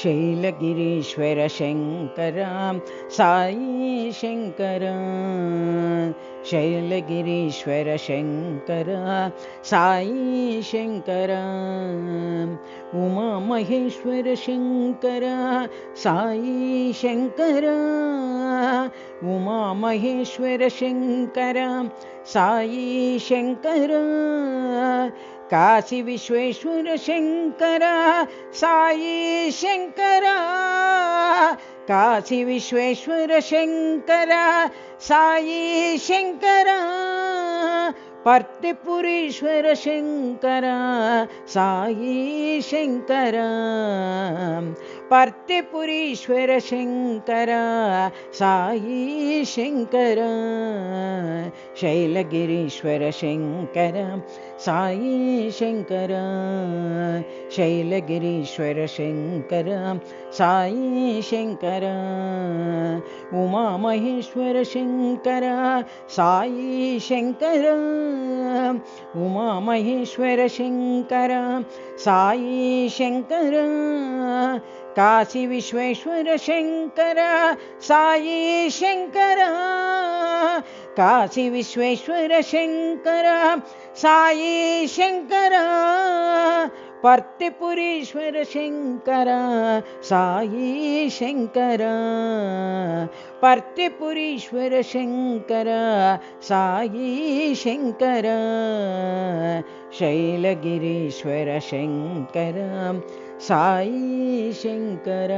शैलगिरीश्वर Shankar Sai Shankar शैलगिरीश्वर Shankar Sai Shankar Uma Maheshwar Shankar Sai Shankar Uma Maheshwar Shankar Sai Shankar Kashi Vishweshwar Shankar Sai Shankar Kashi Vishweshwar Shankar Sai Shankar पर्तिपुरीश्वर Shankar Sai Shankar पर्तिपुरीश्वर Shankar Sai Shankar शैलगिरीश्वर Shankar Sai Shankar शैलगिरीश्वर Shankar Sai Shankar Uma Maheshwar Shankar Sai Shankar Uma Maheshwar Shankar Sai Shankar Kashi Vishweshwar Shankar Sai Shankar Kashi Vishweshwar Shankar Sai Shankar पर्तिपुरीश्वर Shankar Sai Shankar पर्तिपुरीश्वर Shankar Sai Shankar शैलगिरीश्वर Shankar Sai Shankar.